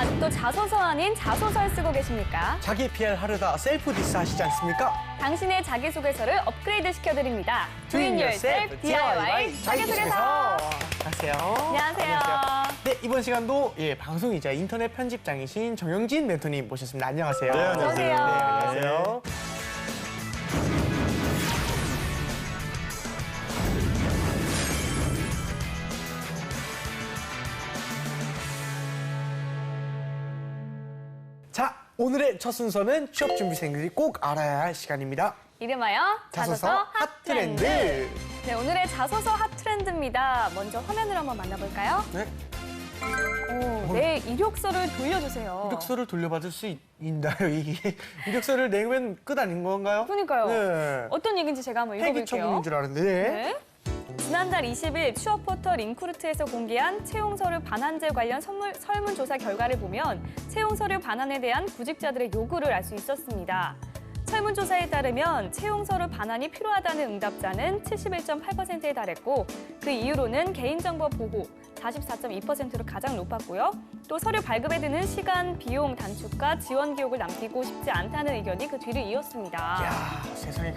아직도 자소서 아닌 자소설 쓰고 계십니까? 자기 PR 하려다 셀프 디스 하시지 않습니까? 당신의 자기소개서를 업그레이드 시켜드립니다. Doing Yourself DIY 자기소개서. 안녕하세요. 안녕하세요. 네, 이번 시간도 방송이자 인터넷 편집장이신 정영진 멘토님 모셨습니다. 안녕하세요. 네, 안녕하세요. 네, 안녕하세요. 자, 오늘의 첫 순서는 취업준비생들이 꼭 알아야 할 시간입니다. 이름하여 자소서 핫트렌드. 네, 오늘의 자소서 핫트렌드입니다. 먼저 화면을 한번 만나볼까요? 네. 오, 내 이력서를 돌려주세요. 이력서를 돌려받을 수 있나요? 이게 이력서를 내면 끝 아닌 건가요? 그러니까요. 네. 어떤 얘기인지 제가 한번 폐기 읽어볼게요. 처분인 줄 알았는데. 네. 네. 지난달 20일 취업 포털 인크루트에서 공개한 채용서류 반환제 관련 설문조사 결과를 보면 채용서류 반환에 대한 구직자들의 요구를 알 수 있었습니다. 설문조사에 따르면 채용서류 반환이 필요하다는 응답자는 71.8%에 달했고 그 이유로는 개인정보 보호 44.2%로 가장 높았고요. 또 서류 발급에 드는 시간, 비용 단축과 지원 기록을 남기고 싶지 않다는 의견이 그 뒤를 이었습니다. 야, 세상에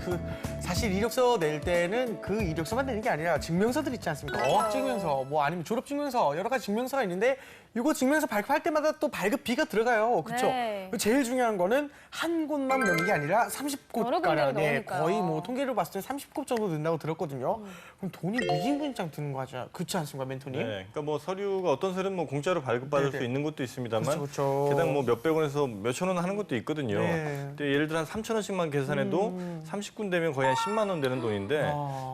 사실 이력서 낼 때는 그 이력서만 내는 게 아니라 증명서들 있지 않습니까? 어학증명서, 뭐 아니면 졸업증명서 여러 가지 증명서가 있는데 이거 증명서 발급할 때마다 또 발급비가 들어가요. 그렇죠? 네. 제일 중요한 거는 한 곳만 넣는 게 아니라 30곳 여러 가량, 군데를 넣으니까요. 거의 뭐 통계를 봤을 때 30곳 정도 든다고 들었거든요. 그럼 돈이 무진분장 드는 거죠. 그렇지 않습니까, 멘토님? 네, 그러니까 뭐 서류가 어떤 서류는 뭐 공짜로 발급받을 네네. 수 있는 것도 있습니다만 그렇죠. 게다가 뭐 몇백 원에서 몇천 원 하는 것도 있거든요. 네. 근데 예를 들어 한 3천 원씩만 계산해도 30군 되면 거의 한 10만 원 되는 돈인데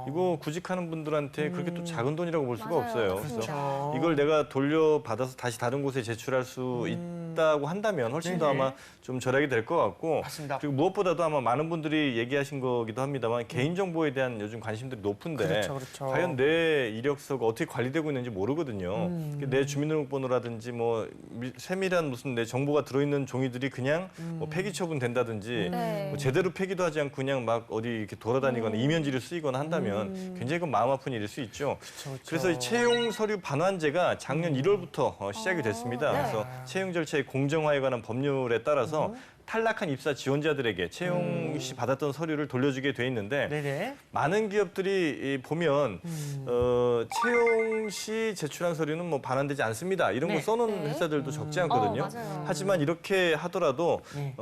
이거 구직하는 분들한테 그렇게 또 작은 돈이라고 볼 수가 맞아요. 없어요. 그렇죠. 이걸 내가 돌려받아서 다시 다른 곳에 제출할 수 있다고 한다면 훨씬 더 네네. 아마 좀 절약이 될 것 같고 맞습니다. 그리고 무엇보다도 아마 많은 분들이 얘기하신 거기도 합니다만 개인정보에 대한 요즘 관심들이 높은데 그렇죠. 과연 내 이력서가 어떻게 관리되고 있는지 모르거든요. 내 주민등록번호라든지 뭐 세밀한 무슨 내 정보가 들어있는 종이들이 그냥 뭐 폐기 처분된다든지 네. 뭐 제대로 폐기도 하지 않고 그냥 막 어디 이렇게 돌아다니거나 이면지를 쓰이거나 한다면 굉장히 그 마음 아픈 일일 수 있죠. 그렇죠. 그래서 이 채용 서류 반환제가 작년 1월부터 시작이 됐습니다. 네. 그래서 채용 절차의 공정화에 관한 법률에 따라서 탈락한 입사 지원자들에게 채용 시 받았던 서류를 돌려주게 돼 있는데 네네. 많은 기업들이 보면 채용 시 제출한 서류는 뭐 반환되지 않습니다. 이런 네. 거 써놓은 네. 회사들도 적지 않거든요. 맞아요. 하지만 이렇게 하더라도 네.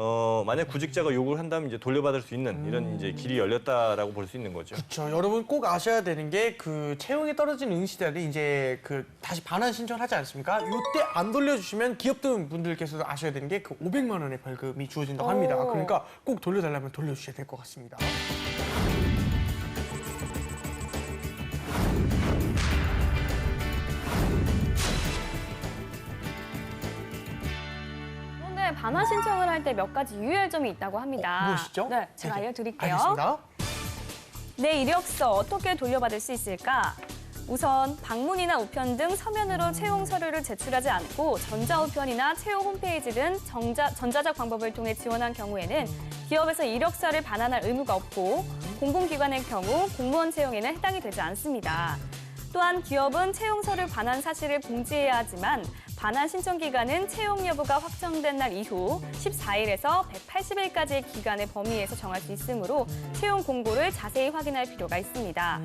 만약 구직자가 요구를 한다면 이제 돌려받을 수 있는 이런 이제 길이 열렸다라고 볼 수 있는 거죠. 그렇죠. 여러분 꼭 아셔야 되는 게 그 채용에 떨어진 응시자들이 이제 다시 반환 신청을 하지 않습니까? 이때 안 돌려주시면 기업들 분들께서도 아셔야 되는 게 그 500만 원의 벌금이 주어진다고 합니다. 오. 그러니까 꼭 돌려달라면 돌려주셔야 될 것 같습니다. 그런데 반환 신청을 할 때 몇 가지 유의할 점이 있다고 합니다. 무엇이죠? 네, 제가 네네. 알려드릴게요. 알겠습니다. 내 이력서 어떻게 돌려받을 수 있을까? 우선 방문이나 우편 등 서면으로 채용 서류를 제출하지 않고 전자우편이나 채용 홈페이지 등 전자적 방법을 통해 지원한 경우에는 기업에서 이력서를 반환할 의무가 없고 공공기관의 경우 공무원 채용에는 해당이 되지 않습니다. 또한 기업은 채용 서류 반환 사실을 공지해야 하지만 반환 신청 기간은 채용 여부가 확정된 날 이후 14일에서 180일까지의 기간의 범위에서 정할 수 있으므로 채용 공고를 자세히 확인할 필요가 있습니다.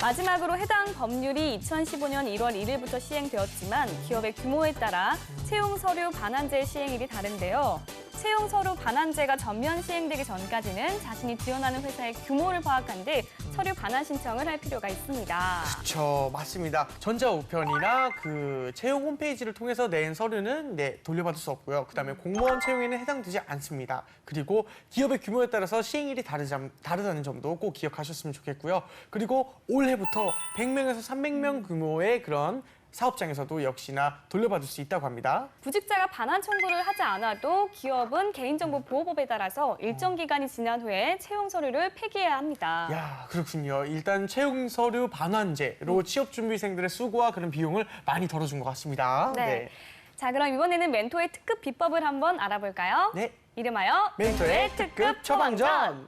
마지막으로 해당 법률이 2015년 1월 1일부터 시행되었지만 기업의 규모에 따라 채용 서류 반환제 시행일이 다른데요. 채용 서류 반환제가 전면 시행되기 전까지는 자신이 지원하는 회사의 규모를 파악한 뒤 서류 반환 신청을 할 필요가 있습니다. 그렇죠. 맞습니다. 전자우편이나 그 채용 홈페이지를 통해서 낸 서류는 돌려받을 수 없고요. 그다음에 공무원 채용에는 해당되지 않습니다. 그리고 기업의 규모에 따라서 시행일이 다르다는 점도 꼭 기억하셨으면 좋겠고요. 그리고 올해부터 100명에서 300명 규모의 그런 사업장에서도 역시나 돌려받을 수 있다고 합니다. 구직자가 반환 청구를 하지 않아도 기업은 개인정보보호법에 따라서 일정 기간이 지난 후에 채용 서류를 폐기해야 합니다. 야, 그렇군요. 일단 채용 서류 반환제로 취업 준비생들의 수고와 그런 비용을 많이 덜어준 것 같습니다. 네. 자, 그럼 이번에는 멘토의 특급 비법을 한번 알아볼까요? 네. 이름하여 멘토의 특급 처방전.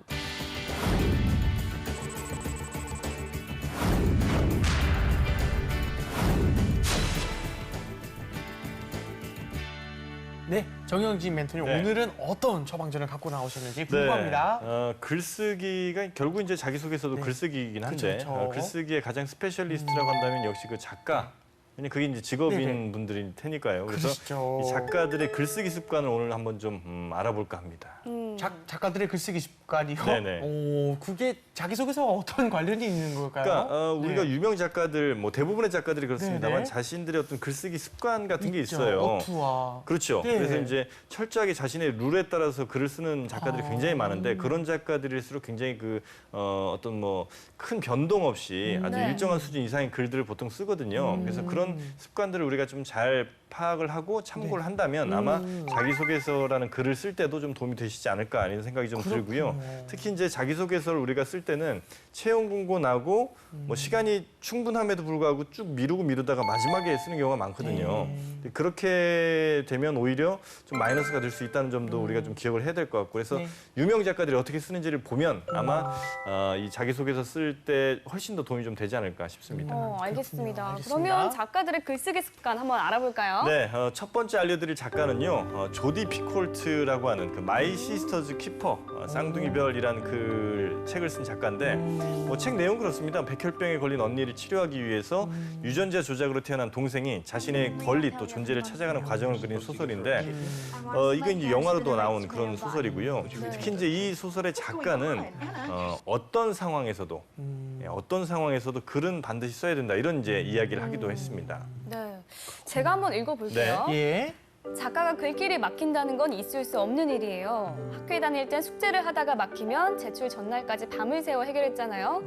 네, 정영진 멘토님 네. 오늘은 어떤 처방전을 갖고 나오셨는지 궁금합니다. 글쓰기가 결국 이제 자기소개서도 네. 글쓰기이긴 한데 그쵸, 그쵸. 글쓰기의 가장 스페셜리스트라고 한다면 역시 그 작가. 왜냐면 그게 이제 직업인 네네. 분들일 테니까요. 그래서 그러시죠. 이 작가들의 글쓰기 습관을 오늘 한번 좀 알아볼까 합니다. 작가들의 글쓰기 습관이요? 네네. 오, 그게 자기소개서와 어떤 관련이 있는 걸까요? 그러니까 우리가 네. 유명 작가들, 뭐 대부분의 작가들이 그렇습니다만 네네. 자신들의 어떤 글쓰기 습관 같은 게 있죠. 있어요. 어투와. 그렇죠. 네. 그래서 이제 철저하게 자신의 룰에 따라서 글을 쓰는 작가들이 굉장히 많은데 음. 그런 작가들일수록 굉장히 어떤 뭐 큰 변동 없이 아주 네. 일정한 수준 이상의 글들을 보통 쓰거든요. 그래서 그런 습관들을 우리가 좀 잘 파악을 하고 참고를 한다면 아마 자기소개서라는 글을 쓸 때도 좀 도움이 되시지 않을까 이런 생각이 좀 들고요. 특히 이제 자기소개서를 우리가 쓸 때는 채용 공고나고 뭐 시간이 충분함에도 불구하고 쭉 미루다가 마지막에 쓰는 경우가 많거든요. 근데 그렇게 되면 오히려 좀 마이너스가 될 수 있다는 점도 우리가 좀 기억을 해야 될 것 같고 그래서 네. 유명 작가들이 어떻게 쓰는지를 보면 아마 이 자기소개서 쓸 때 훨씬 더 도움이 좀 되지 않을까 싶습니다. 알겠습니다. 그렇군요. 그러면 알겠습니다. 작가들의 글쓰기 습관 한번 알아볼까요? 네, 첫 번째 알려드릴 작가는요, 조디 피콜트라고 하는 그 마이 시스터즈 키퍼, 쌍둥이별이라는 그 책을 쓴 작가인데, 책 내용 그렇습니다. 백혈병에 걸린 언니를 치료하기 위해서 유전자 조작으로 태어난 동생이 자신의 권리 또 존재를 찾아가는 과정을 그린 소설인데, 이건 이제 영화로도 나온 그런 소설이고요. 특히 이제 이 소설의 작가는 어떤 상황에서도 글은 반드시 써야 된다 이런 이제 이야기를 하기도 했습니다. 네. 제가 한번 읽어볼게요. 예. 작가가 글길이 막힌다는 건 있을 수 없는 일이에요. 학교에 다닐 땐 숙제를 하다가 막히면 제출 전날까지 밤을 새워 해결했잖아요.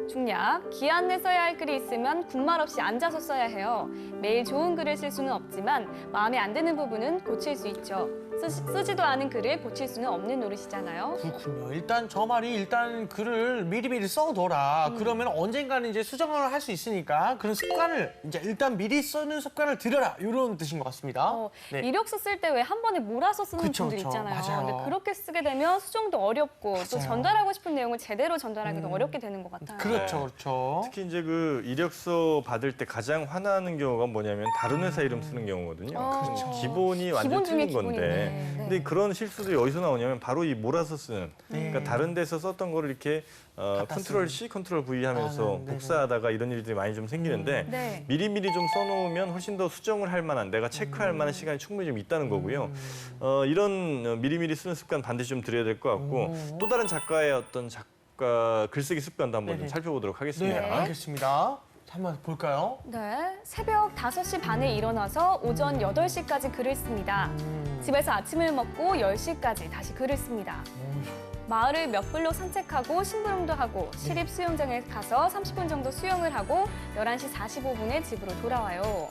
중략, 기한 내 써야 할 글이 있으면 군말 없이 앉아서 써야 해요. 매일 좋은 글을 쓸 수는 없지만 마음에 안 드는 부분은 고칠 수 있죠. 쓰지도 않은 글을 고칠 수는 없는 노릇이잖아요. 그렇군요. 일단 저 말이 일단 글을 미리미리 써둬라. 그러면 언젠가는 이제 수정을 할 수 있으니까 그런 습관을 이제 일단 미리 쓰는 습관을 들여라. 이런 뜻인 것 같습니다. 네. 이력서 쓸 때 왜 한 번에 몰아서 쓰는 그쵸, 분들 그쵸. 있잖아요. 맞아요. 근데 그렇게 쓰게 되면 수정도 어렵고 또 맞아요. 전달하고 싶은 내용을 제대로 전달하기도 어렵게 되는 것 같아요. 그렇죠, 그렇죠. 특히 이제 그 이력서 받을 때 가장 화나는 경우가 뭐냐면 다른 회사 이름 쓰는 경우거든요. 그렇죠. 기본이 완전 기본 중에 틀린 건데. 기본인데. 네. 근데 그런 실수들이 어디서 나오냐면 바로 이 몰아서 쓰는. 네. 그러니까 다른 데서 썼던 거를 이렇게 컨트롤 C, 컨트롤 V 하면서 네네. 복사하다가 이런 일들이 많이 좀 생기는데 네. 미리미리 좀 써놓으면 훨씬 더 수정을 할 만한 내가 체크할 만한 시간이 충분히 좀 있다는 거고요. 이런 미리미리 쓰는 습관 반드시 좀 들여야 될 것 같고 또 다른 작가의 어떤 작가 글쓰기 습관도 한번 좀 네네. 살펴보도록 네, 하겠습니다. 알겠습니다. 한번 볼까요? 네, 새벽 5시 반에 일어나서 오전 8시까지 글을 씁니다. 집에서 아침을 먹고 10시까지 다시 글을 씁니다. 마을을 몇 블록 산책하고 심부름도 하고 시립 수영장에 가서 30분 정도 수영을 하고 11시 45분에 집으로 돌아와요.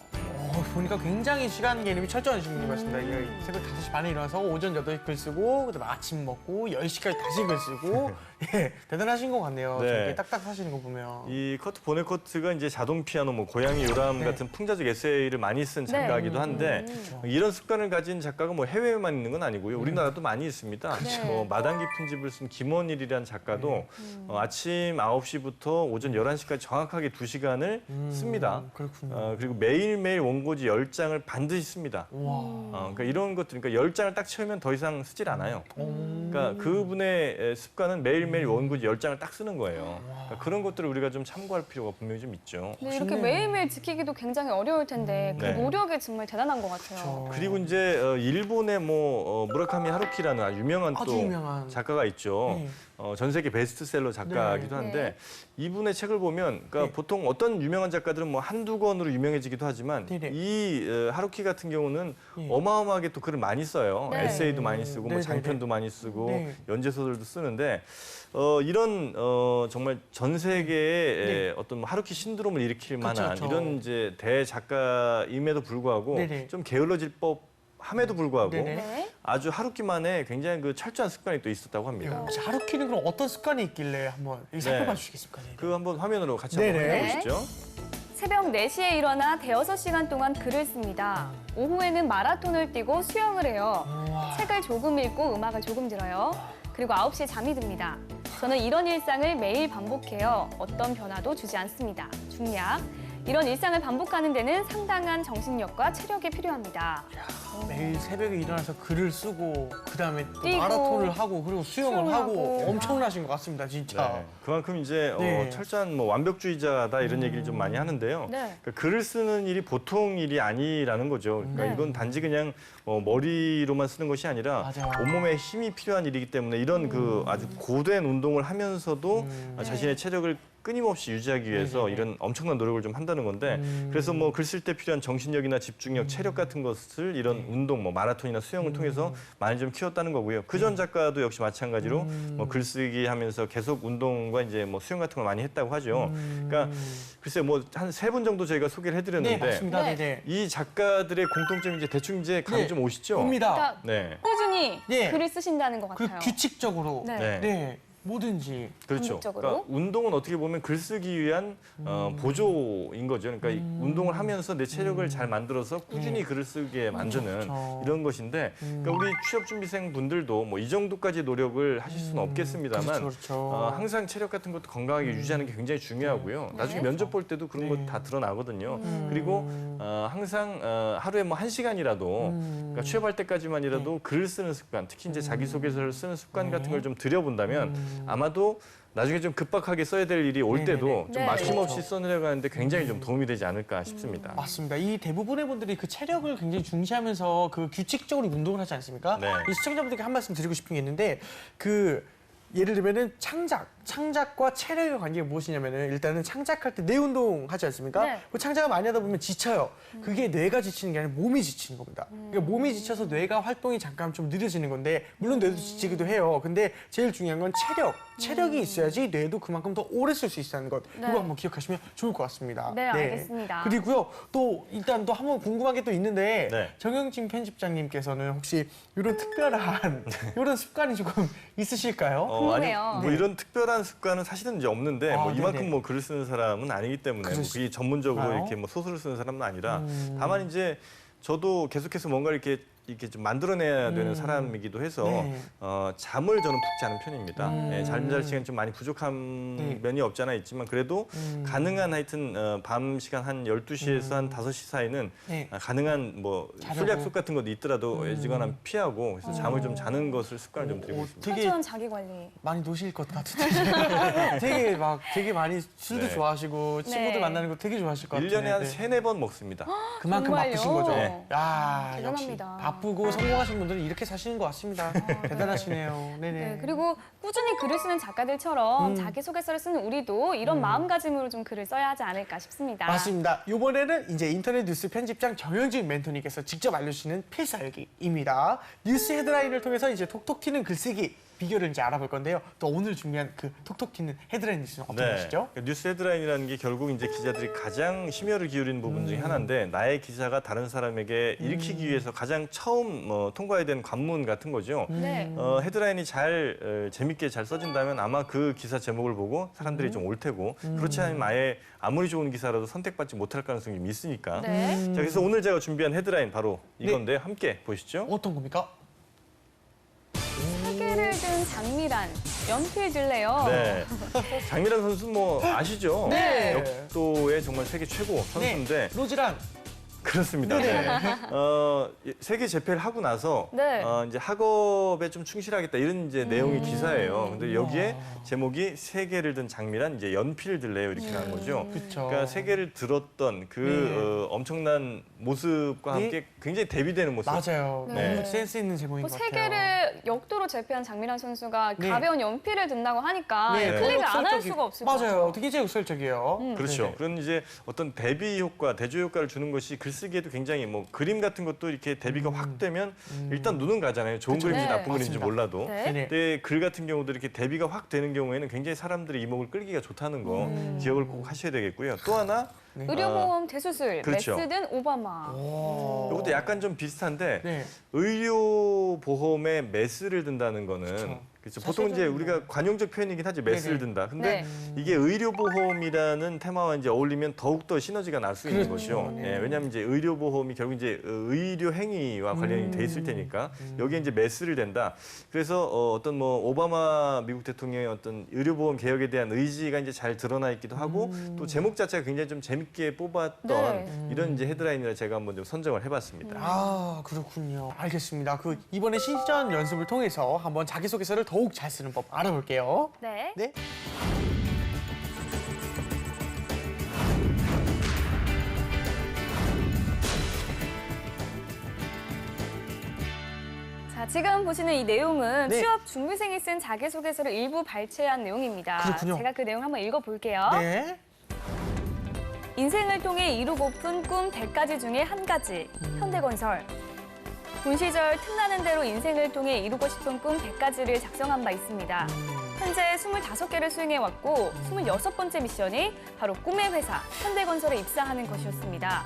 보니까 굉장히 시간 개념이 철저하신 분인 것 같습니다. 새벽 5시 반에 일어나서 오전 8시 글 쓰고 그다음에 아침 먹고 10시까지 다시 글 쓰고 예, 대단하신 것 같네요. 네. 저렇게 딱딱 사시는 거 보면. 이 커트 보네커트가 이제 자동 피아노, 뭐 고양이 요람 네. 같은 풍자적 에세이를 많이 쓴 작가이기도 한데 이런 습관을 가진 작가가 뭐 해외에만 있는 건 아니고요. 우리나라도 많이 있습니다. 그렇죠. 마당 깊은 집을 쓴 김원일이라는 작가도 아침 9시부터 오전 11시까지 정확하게 2시간을 씁니다. 그렇군요. 그리고 매일매일 원고지 10장을 반드시 씁니다. 와. 그러니까 이런 것들, 그러니까 10장을 딱 채우면 더 이상 쓰질 않아요. 그러니까 그분의 습관은 매일매일 원고지 10장을 딱 쓰는 거예요. 그러니까 그런 것들을 우리가 좀 참고할 필요가 분명히 좀 있죠. 네, 이렇게 매일매일 지키기도 굉장히 어려울 텐데 그 네. 노력이 정말 대단한 것 같아요. 그리고 이제 일본의 무라카미 하루키라는 아주 유명한 아주 또 유명한. 작가가 있죠. 네. 전 세계 베스트셀러 작가이기도 네. 한데 이분의 책을 보면 그러니까 네. 보통 어떤 유명한 작가들은 뭐 한두 권으로 유명해지기도 하지만 네네. 이 하루키 같은 경우는 네. 어마어마하게 또 글을 많이 써요. 네. 에세이도 많이 쓰고 뭐 네네네. 장편도 많이 쓰고 네. 연재소설도 쓰는데 이런 정말 전 세계의 어떤 뭐 하루키 신드롬을 일으킬 만한 그쵸. 이런 이제 대작가임에도 불구하고 네네. 좀 게을러질 법 함에도 불구하고 네네. 네. 아주 하루키만의 굉장히 그 철저한 습관이 또 있었다고 합니다. 혹시 하루키는 그럼 어떤 습관이 있길래 한번 살펴봐 주시겠습니까? 네. 그 한번 화면으로 같이 한번 네네. 확인해 보시죠. 새벽 4시에 일어나 대여섯 시간 동안 글을 씁니다. 오후에는 마라톤을 뛰고 수영을 해요. 우와. 책을 조금 읽고 음악을 조금 들어요. 그리고 9시에 잠이 듭니다. 저는 이런 일상을 매일 반복해요. 어떤 변화도 주지 않습니다. 중략. 이런 일상을 반복하는 데는 상당한 정신력과 체력이 필요합니다. 매일 새벽에 일어나서 글을 쓰고 그다음에 또 뛰고, 마라톤을 하고 그리고 수영을 수영을 하고 하고. 엄청나신 것 같습니다, 진짜. 네. 그만큼 이제 네. 철저한 뭐 완벽주의자다 이런 얘기를 좀 많이 하는데요. 네. 그러니까 글을 쓰는 일이 보통 일이 아니라는 거죠. 그러니까 네. 이건 단지 그냥 머리로만 쓰는 것이 아니라 맞아요. 온몸에 힘이 필요한 일이기 때문에 이런 그 아주 고된 운동을 하면서도 자신의 체력을 끊임없이 유지하기 위해서 네네네. 이런 엄청난 노력을 좀 한다는 건데 그래서 뭐 글 쓸 때 필요한 정신력이나 집중력, 체력 같은 것을 이런 운동, 뭐 마라톤이나 수영을 통해서 많이 좀 키웠다는 거고요. 그 전 작가도 역시 마찬가지로 뭐 글쓰기 하면서 계속 운동과 이제 뭐 수영 같은 걸 많이 했다고 하죠. 그러니까 글쎄 뭐 한 3분 정도 저희가 소개를 네, 해드렸는데 맞습니다. 네. 네. 이 작가들의 공통점이 이제 대충 이제 감이 네. 좀 오시죠? 옵니다. 그러니까 네. 꾸준히 네. 글을 쓰신다는 것 그 같아요. 규칙적으로 네. 네. 네, 뭐든지 그렇죠. 반복적으로. 그러니까 운동은 어떻게 보면 글쓰기 위한 보조인 거죠. 그러니까 이 운동을 하면서 내 체력을 잘 만들어서 꾸준히 글을 쓰게 만드는 그렇죠. 이런 것인데 그러니까 우리 취업준비생 분들도 뭐 이 정도까지 노력을 하실 수는 없겠습니다만 그렇죠, 그렇죠. 항상 체력 같은 것도 건강하게 유지하는 게 굉장히 중요하고요. 나중에 면접 볼 때도 그런 거 다 드러나거든요. 그리고 항상 하루에 뭐 1시간이라도 그러니까 취업할 때까지만이라도 글을 쓰는 습관, 특히 이제 자기소개서를 쓰는 습관 같은 걸 좀 들여본다면 아마도 나중에 좀 급박하게 써야 될 일이 올 네네네. 때도 좀 네. 막힘없이 그렇죠. 써내려가는데 굉장히 좀 도움이 되지 않을까 싶습니다. 맞습니다. 이 대부분의 분들이 그 체력을 굉장히 중시하면서 그 규칙적으로 운동을 하지 않습니까? 네. 이 시청자분들께 한 말씀 드리고 싶은 게 있는데 그 예를 들면은 창작과 체력의 관계가 무엇이냐면은 일단은 창작할 때 뇌 운동 하지 않습니까? 네. 그 창작을 많이 하다 보면 지쳐요. 그게 뇌가 지치는 게 아니라 몸이 지치는 겁니다. 그러니까 몸이 지쳐서 뇌가 활동이 잠깐 좀 느려지는 건데 물론 뇌도 지치기도 해요. 근데 제일 중요한 건 체력이 있어야지 뇌도 그만큼 더 오래 쓸 수 있다는 것. 네. 그거 한번 기억하시면 좋을 것 같습니다. 네, 알겠습니다. 그리고요, 또 일단 또 한번 궁금한 게 또 있는데 네. 정영진 편집장님께서는 혹시 이런 특별한 이런 습관이 조금 있으실까요? 궁금해요. 아니, 뭐 이런 특별한 습관은 사실은 이제 없는데 아, 뭐 이만큼 네네. 뭐 글을 쓰는 사람은 아니기 때문에 뭐 그러시- 그게 전문적으로 그런가요? 이렇게 뭐 소설을 쓰는 사람은 아니라 다만 이제 저도 계속해서 뭔가 이렇게 좀 만들어내야 되는 사람이기도 해서 네. 잠을 저는 푹 자는 편입니다. 예, 잠잘 시간이 좀 많이 부족한 네. 면이 없지 않아 있지만 그래도 가능한 하여튼 밤 시간 한 12시에서 한 5시 사이는 네. 가능한 뭐 자려고. 술 약속 같은 것도 있더라도 애지간하면 피하고 그래서 잠을 좀 자는 것을 습관을 좀 들이고 있습니다. 되게 철저한 자기 관리. 많이 노실 것 같은데 되게 많이 술도 네. 좋아하시고 친구들 네. 만나는 거 되게 좋아하실 것 같아요. 1년에 한 3-4번 먹습니다. 그만큼 정말요? 바쁘신 거죠. 네. 야, 대단합니다. 역시 바쁘고 성공하신 분들은 이렇게 사시는 것 같습니다. 대단하시네요. 네네. 네, 그리고 꾸준히 글을 쓰는 작가들처럼 자기소개서를 쓰는 우리도 이런 마음가짐으로 좀 글을 써야 하지 않을까 싶습니다. 맞습니다. 이번에는 이제 인터넷 뉴스 편집장 정영진 멘토님께서 직접 알려주시는 필살기입니다. 뉴스 헤드라인을 통해서 이제 톡톡 튀는 글쓰기 비결을 이제 알아볼 건데요. 또 오늘 준비한 그 톡톡 튀는 헤드라인 뉴스는 어떤 것이죠? 그러니까 뉴스 헤드라인이라는 게 결국 이제 기자들이 가장 심혈을 기울이는 부분 중에 하나인데 나의 기사가 다른 사람에게 읽히기 위해서 가장 처음 통과해야 되는 관문 같은 거죠. 네. 헤드라인이 잘 재밌게 잘 써진다면 아마 그 기사 제목을 보고 사람들이 좀 올 테고 그렇지 않으면 아예 아무리 좋은 기사라도 선택받지 못할 가능성이 좀 있으니까. 네. 자, 그래서 오늘 제가 준비한 헤드라인 바로 이건데 함께 보시죠. 어떤 겁니까? 세계를 든 장미란 연필 들래요. 네. 장미란 선수 뭐 아시죠? 네. 역도의 정말 세계 최고 선수인데 로즈란. 그렇습니다. 네네. 세계 재패를 하고 나서 네. 이제 학업에 좀 충실하겠다 이런 이제 내용의 기사예요. 근데 여기에 제목이 세계를 든 장미란 이제 연필 들래요 이렇게 하는 거죠. 그렇죠. 그러니까 세계를 들었던 그 엄청난 모습과 네. 함께 굉장히 대비되는 모습. 맞아요. 네. 너무 센스 있는 제목인 뭐 것 같아요. 세계를 역도로 제패한 장미란 선수가 네. 가벼운 연필을 든다고 하니까 네, 클릭을 안 할 역설적이- 수가 없을 것 같아요. 맞아요. 되게 역설적이에요. 그렇죠. 네네. 그런 이제 어떤 대비 효과, 대조 효과를 주는 것이 글쓰기에도 굉장히 뭐 그림 같은 것도 이렇게 대비가 확 되면 일단 눈은 가잖아요. 좋은 그쵸. 그림인지 네. 나쁜 그림인지 맞습니다. 몰라도. 네. 네네. 근데 글 같은 경우도 이렇게 대비가 확 되는 경우에는 굉장히 사람들의 이목을 끌기가 좋다는 거 기억을 꼭 하셔야 되겠고요. 또 하나 의료보험 대수술, 그렇죠. 메스든 오바마. 오. 이것도 약간 좀 비슷한데 네. 의료보험에 매스를 든다는 거는 그쵸. 그렇죠. 보통 이제 우리가 관용적 표현이긴 하지 메스를 네네. 든다. 근데 네. 이게 의료보험이라는 테마와 이제 어울리면 더욱더 시너지가 날 수 있는 그렇죠. 것이요. 네. 예, 왜냐하면 이제 의료보험이 결국 이제 의료 행위와 관련이 돼 있을 테니까 여기에 이제 메스를 댄다. 그래서 어떤 뭐 오바마 미국 대통령의 어떤 의료보험 개혁에 대한 의지가 이제 잘 드러나 있기도 하고 또 제목 자체가 굉장히 좀 재밌게 뽑았던 네. 이런 이제 헤드라인이라 제가 한번 좀 선정을 해봤습니다. 아, 그렇군요. 알겠습니다. 이번에 실전 연습을 통해서 한번 자기소개서를 더욱 잘 쓰는 법 알아볼게요. 네. 네. 자, 지금 보시는 이 내용은 네. 취업 준비생이 쓴 자기소개서를 일부 발췌한 내용입니다. 그렇군요. 제가 그 내용 한번 읽어볼게요. 네. 인생을 통해 이루고픈 꿈 100가지 중에 한 가지, 현대건설. 군 시절 틈나는 대로 인생을 통해 이루고 싶은 꿈 100가지를 작성한 바 있습니다. 현재 25개를 수행해왔고 26번째 미션이 바로 꿈의 회사, 현대건설에 입사하는 것이었습니다.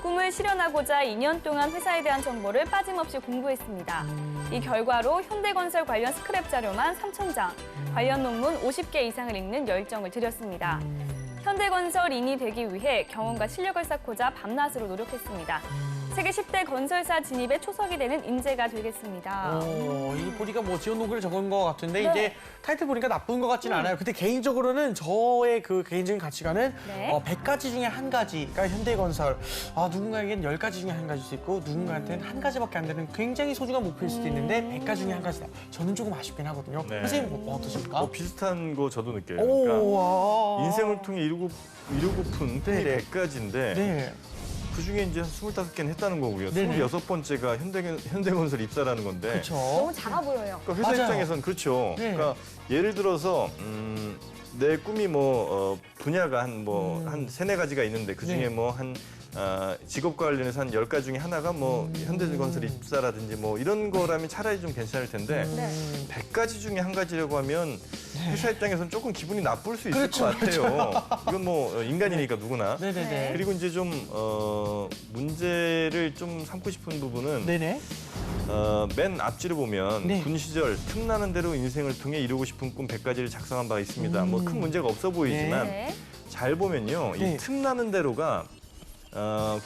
꿈을 실현하고자 2년 동안 회사에 대한 정보를 빠짐없이 공부했습니다. 이 결과로 현대건설 관련 스크랩 자료만 3,000장, 관련 논문 50개 이상을 읽는 열정을 들였습니다. 현대건설인이 되기 위해 경험과 실력을 쌓고자 밤낮으로 노력했습니다. 세계 10대 건설사 진입에 초석이 되는 인재가 되겠습니다. 이 보니까 뭐 지원 노크를 적은 것 같은데 네. 이제 타이틀 보니까 나쁜 것 같지는 않아요. 근데 개인적으로는 저의 그 개인적인 가치관은 네. 100가지 중에 한 가지가 현대건설. 누군가에겐 10가지 중에 한 가지일 수 있고 누군가한테는 한 가지밖에 안 되는 굉장히 소중한 목표일 수도 있는데 100가지 중에 한 가지다. 저는 조금 아쉽긴 하거든요. 네. 선생님 어떠십니까? 비슷한 거 저도 느껴요. 그러니까 오, 인생을 통해 이루고픈 꿈이 네네. 100가지인데 네. 그중에 이제 25개는 했다는 거고요. 네네. 26번째가 현대건설 입사라는 건데 그렇죠. 너무 작아 보여요. 그러니까 회사 맞아요. 입장에서는 그렇죠. 네. 그러니까 예를 들어서 내 꿈이 뭐 분야가 한 세네 가지가 있는데 그중에 네. 뭐 한 직업과 관련해서 한 10가지 중에 하나가 뭐 현대건설 입사라든지 뭐 이런 거라면 차라리 좀 괜찮을 텐데 네. 100가지 중에 한 가지라고 하면 회사 입장에서는 조금 기분이 나쁠 수 있을 그렇죠, 것 같아요. 이건 뭐 인간이니까 누구나. 네네네. 그리고 이제 좀 문제를 좀 삼고 싶은 부분은 네네. 맨 앞줄을 보면 네. 군 시절 틈나는 대로 인생을 통해 이루고 싶은 꿈 100가지를 작성한 바가 있습니다. 뭐 큰 문제가 없어 보이지만 네. 잘 보면요. 네. 이 틈나는 대로가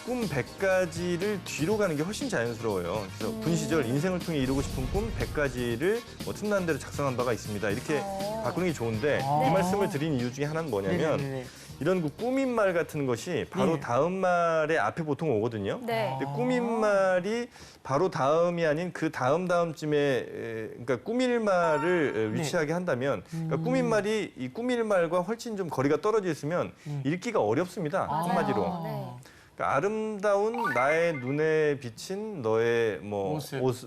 꿈 100가지를 뒤로 가는 게 훨씬 자연스러워요. 그래서 군 시절 인생을 통해 이루고 싶은 꿈 100가지를 뭐 틈나는 대로 작성한 바가 있습니다. 이렇게 바꾸는 게 좋은데 아. 이 말씀을 드린 이유 중에 하나는 뭐냐면 네네네. 이런 그 꾸민말 같은 것이 바로 네. 다음 말의 앞에 보통 오거든요. 네. 근데 꾸민말이 바로 다음이 아닌 그 다음쯤에 그러니까 꾸밀 말을 네. 위치하게 한다면 그러니까 꾸민말이 이 꾸밀 말과 훨씬 좀 거리가 떨어져 있으면 읽기가 어렵습니다. 맞아요. 한마디로. 네. 그러니까 아름다운 나의 눈에 비친 너의 뭐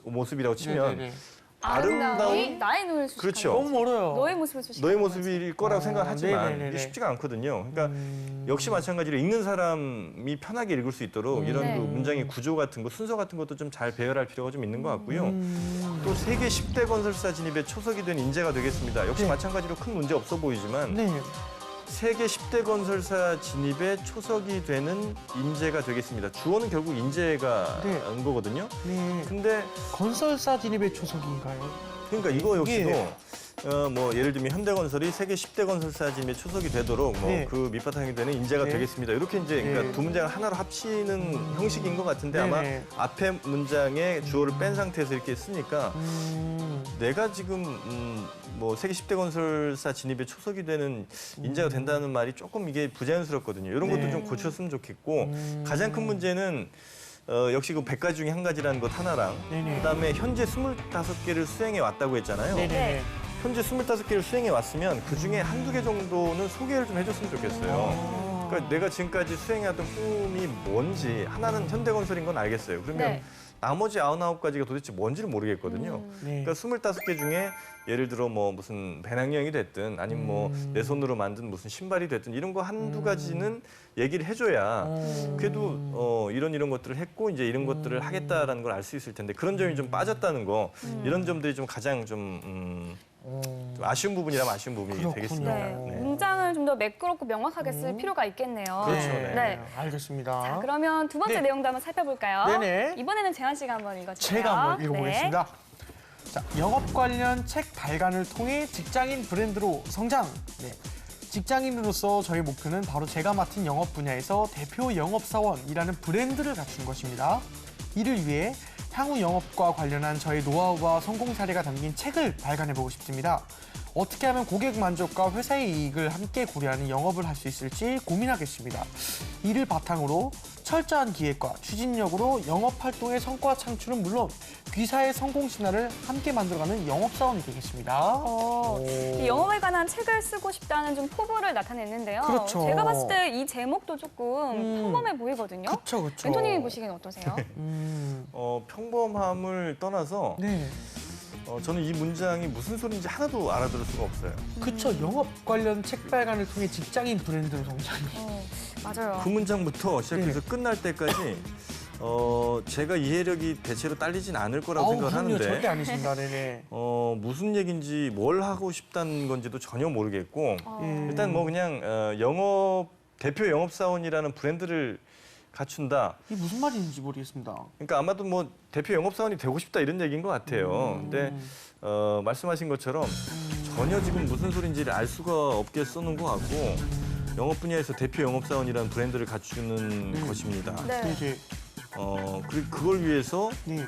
모습이라고 치면 네네네. 아름다운 나의 눈을 수식하는 그렇죠. 너무 멀어요. 너의 모습을 수식하는 너의 모습일 거라고 생각하지만 네네네네. 이게 쉽지가 않거든요. 그러니까 역시 마찬가지로 읽는 사람이 편하게 읽을 수 있도록 이런 네. 그 문장의 구조 같은 거, 순서 같은 것도 좀 잘 배열할 필요가 좀 있는 것 같고요. 또 세계 10대 건설사 진입에 초석이 된 인재가 되겠습니다. 역시 네. 마찬가지로 큰 문제 없어 보이지만 네. 세계 10대 건설사 진입에 초석이 되는 인재가 되겠습니다. 주어는 결국 인재가 네. 온 거거든요. 네. 근데 건설사 진입의 초석인가요? 그러니까 이거 역시도 예. 뭐 예를 들면 현대건설이 세계 10대 건설사 진입에 초석이 되도록 뭐 네. 그 밑바탕이 되는 인재가 네. 되겠습니다. 이렇게 이제 그러니까 네. 두 문장을 하나로 합치는 형식인 것 같은데 아마 네네. 앞에 문장에 주어를 뺀 상태에서 이렇게 쓰니까 내가 지금 뭐 세계 10대 건설사 진입에 초석이 되는 인재가 된다는 말이 조금 이게 부자연스럽거든요. 이런 것도 네. 좀 고쳤으면 좋겠고 가장 큰 문제는 역시 그 100가지 중에 한 가지라는 것 하나랑 네네. 그다음에 현재 25개를 수행해 왔다고 했잖아요. 네네. 현재 25개를 수행해 왔으면 그중에 한두 개 정도는 소개를 좀 해줬으면 좋겠어요. 그러니까 내가 지금까지 수행해왔던 꿈이 뭔지 하나는 현대건설인 건 알겠어요. 그러면 네. 나머지 99가지가 도대체 뭔지를 모르겠거든요. 네. 그러니까 25개 중에 예를 들어 뭐 무슨 배낭여행이 됐든 아니면 뭐 내 손으로 만든 무슨 신발이 됐든 이런 거 한두 가지는 얘기를 해줘야 그래도 이런 것들을 했고 이제 이런 것들을 하겠다라는 걸 알 수 있을 텐데 그런 점이 좀 빠졌다는 거 이런 점들이 좀 가장 좀 아쉬운 부분이라면 아쉬운 부분이 그렇군요. 되겠습니다. 네. 네. 문장을 좀 더 매끄럽고 명확하게 쓸 필요가 있겠네요. 그렇죠. 네. 네. 알겠습니다. 자, 그러면 두 번째 네. 내용도 한번 살펴볼까요? 네네. 이번에는 재환 씨가 한번 읽어주세요. 제가 한번 읽어보겠습니다. 자, 영업 관련 책 발간을 통해 직장인 브랜드로 성장. 네. 직장인으로서 저희 목표는 바로 제가 맡은 영업 분야에서 대표 영업사원이라는 브랜드를 갖춘 것입니다. 이를 위해 향후 영업과 관련한 저희 노하우와 성공 사례가 담긴 책을 발간해보고 싶습니다. 어떻게 하면 고객 만족과 회사의 이익을 함께 고려하는 영업을 할 수 있을지 고민하겠습니다. 이를 바탕으로 철저한 기획과 추진력으로 영업 활동의 성과 창출은 물론 귀사의 성공 신화를 함께 만들어가는 영업사원이 되겠습니다. 이 영업에 관한 책을 쓰고 싶다는 좀 포부를 나타냈는데요. 그렇죠. 제가 봤을 때 이 제목도 조금 평범해 보이거든요. 그렇죠, 그렇죠. 멘토님이 보시기엔 어떠세요? 평범함을 떠나서 네, 저는 이 문장이 무슨 소리인지 하나도 알아들을 수가 없어요. 그렇죠. 영업 관련 책 발간을 통해 직장인 브랜드로 성장이. 맞아요. 그 문장부터 시작해서 끝날 때까지 제가 이해력이 대체로 딸리진 않을 거라고 생각을 그럼요. 하는데 절대 아니십니다. 네네. 무슨 얘기인지 뭘 하고 싶다는 건지도 전혀 모르겠고 일단 뭐 그냥 대표 영업사원이라는 브랜드를 갖춘다. 이게 무슨 말인지 모르겠습니다. 그러니까 아마도 뭐 대표 영업사원이 되고 싶다 이런 얘기인 것 같아요. 근데 말씀하신 것처럼 전혀 지금 무슨 소리인지를 알 수가 없게 써놓은 것 같고 영업 분야에서 대표 영업사원이라는 브랜드를 갖추는 것입니다. 네. 네. 그리고 그걸 위해서 네.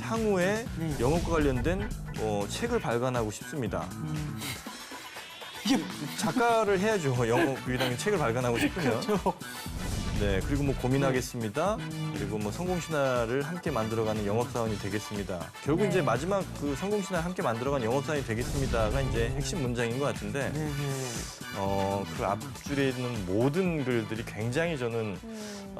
향후에 네. 영업과 관련된 책을 발간하고 싶습니다. 이게 작가를 해야죠. 영업 유일하게 책을 발간하고 싶으면. 저 네, 그리고 뭐 고민하겠습니다. 그리고 뭐 성공 신화를 함께 만들어가는 영업사원이 되겠습니다. 결국 네. 이제 마지막 그 성공 신화를 함께 만들어가는 영업사원이 되겠습니다가 이제 핵심 문장인 것 같은데, 네네. 그 앞줄에 있는 모든 글들이 굉장히 저는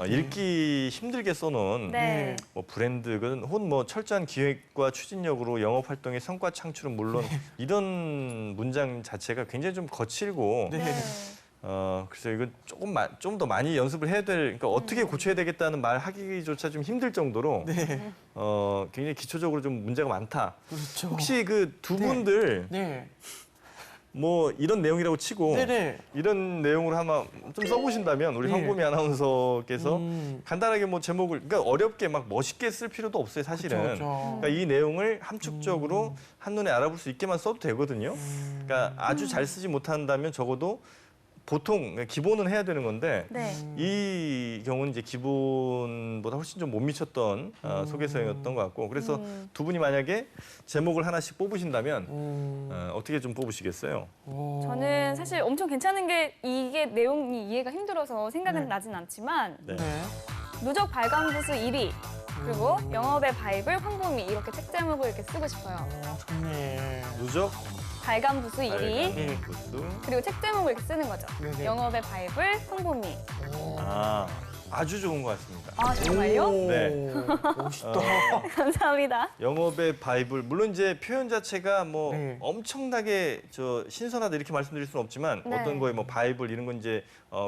읽기 힘들게 써놓은 네. 뭐 브랜드건 혹은 뭐 철저한 기획과 추진력으로 영업 활동의 성과 창출은 물론 이런 문장 자체가 굉장히 좀 거칠고 네. 그래서 이건 좀 더 많이 연습을 해야 그러니까 어떻게 고쳐야 되겠다는 말 하기조차 좀 힘들 정도로 네. 굉장히 기초적으로 좀 문제가 많다. 그렇죠. 혹시 그 두 네. 분들 네. 뭐 이런 내용이라고 치고 네네. 이런 내용으로 아마 좀 써보신다면 우리 네. 황보미 아나운서께서 음. 간단하게 뭐 제목을 그러니까 어렵게 막 멋있게 쓸 필요도 없어요 사실은. 그렇죠. 그러니까 이 내용을 함축적으로 한눈에 알아볼 수 있게만 써도 되거든요. 그러니까 아주 잘 쓰지 못한다면 적어도 보통 기본은 해야 되는 건데 네. 이 경우는 이제 기본보다 훨씬 좀 못 미쳤던 소개서였던 것 같고 그래서 두 분이 만약에 제목을 하나씩 뽑으신다면 어떻게 좀 뽑으시겠어요? 저는 사실 엄청 괜찮은 게 이게 내용이 이해가 힘들어서 생각은 네. 나진 않지만 네. 네. 누적 발간 부수 1위 그리고 영업의 바이블 황보미 이렇게 책 제목을 이렇게 쓰고 싶어요. 좋네. 누적 발간 부수 1위 네. 부수. 그리고 책 제목을 이렇게 쓰는 거죠. 네네. 영업의 바이블 황보미. 아주 좋은 것 같습니다. 아 정말요? 네. 멋있다. 감사합니다. 영업의 바이블 물론 이제 표현 자체가 뭐 네. 엄청나게 신선하다 이렇게 말씀드릴 수는 없지만 네. 어떤 거에 뭐 바이블 이런 건 이제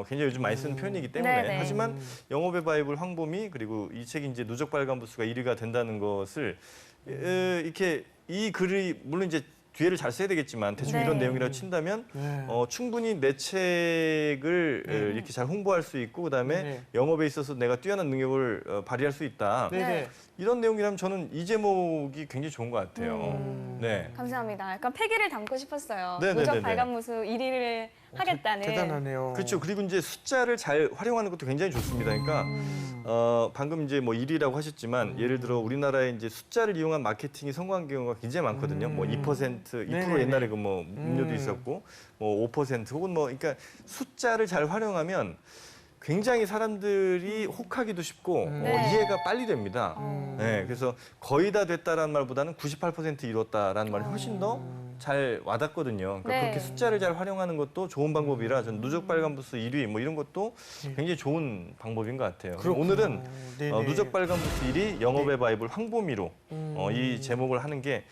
굉장히 요즘 많이 쓰는 표현이기 때문에 네, 네. 하지만 영업의 바이블 황보미 그리고 이 책이 이제 누적 발간 부수가 1위가 된다는 것을 이렇게 이 글이 물론 이제 뒤에를 잘 써야 되겠지만 대충 네. 이런 내용이라고 친다면 네. 충분히 내 책을 이렇게 잘 홍보할 수 있고 그다음에 네. 영업에 있어서 내가 뛰어난 능력을 발휘할 수 있다. 네네. 이런 내용이라면 저는 이 제목이 굉장히 좋은 것 같아요. 네. 감사합니다. 약간 패기를 담고 싶었어요. 네네네네. 누적 발간 부수 1위를 하겠다는. 대단하네요. 그렇죠. 그리고 이제 숫자를 잘 활용하는 것도 굉장히 좋습니다. 그러니까 방금 이제 뭐 1위라고 하셨지만 예를 들어 우리나라에 이제 숫자를 이용한 마케팅이 성공한 경우가 굉장히 많거든요. 뭐 2%, 2% 네네네. 옛날에 그 뭐 음료도 있었고 뭐 5% 혹은 뭐 그러니까 숫자를 잘 활용하면 굉장히 사람들이 혹하기도 쉽고 네. 이해가 빨리 됩니다. 네, 그래서 거의 다 됐다라는 말보다는 98% 이뤘다라는 말이 훨씬 더 잘 와닿거든요. 그러니까 네. 그렇게 숫자를 잘 활용하는 것도 좋은 방법이라 저는 누적 발간 부수 1위 뭐 이런 것도 굉장히 좋은 방법인 것 같아요. 그렇구나. 오늘은 네네. 누적 발간 부수 1위 영업의 바이블 황보미로 이 제목을 하는 게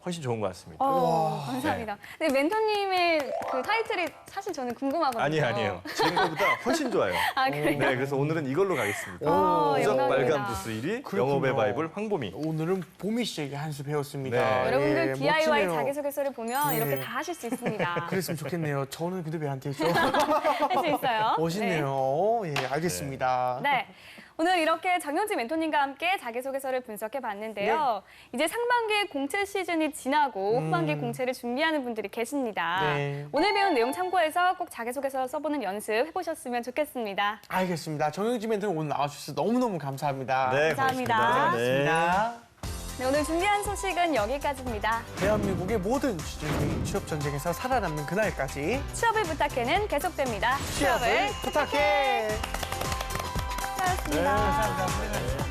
훨씬 좋은 것 같습니다. 감사합니다. 근데 멘토님의 그 타이틀이 사실 저는 궁금하거든요. 아니에요. 제 거보다 훨씬 좋아요. 아, 그래요? 네, 그래서 오늘은 이걸로 가겠습니다. 누적 영광입니다. 발간 부수 1위 그렇군요. 영업의 바이블 황보미. 오늘은 보미 씨에게 한 수 배웠습니다. 네. 여러분들 예, DIY 멋지네요. 자기소개서를 보면 네. 이렇게 다 하실 수 있습니다. 그랬으면 좋겠네요. 저는 근데 왜 안 되죠? 할 수 있어요. 멋있네요. 예, 알겠습니다. 네. 오늘 이렇게 정영진 멘토님과 함께 자기소개서를 분석해 봤는데요. 이제 상반기 공채 시즌이 지나고 후반기 공채를 준비하는 분들이 계십니다. 네. 오늘 배운 내용 참고해서 꼭 자기소개서 써보는 연습 해보셨으면 좋겠습니다. 알겠습니다. 정영진 멘토님 오늘 나와주셔서 너무너무 감사합니다. 네, 감사합니다. 고맙습니다. 네. 고맙습니다. 네, 오늘 준비한 소식은 여기까지입니다. 대한민국의 모든 취준생이 취업 전쟁에서 살아남는 그날까지 취업을 부탁해는 계속됩니다. 취업을 부탁해. 수고하셨습니다. 감사합니다.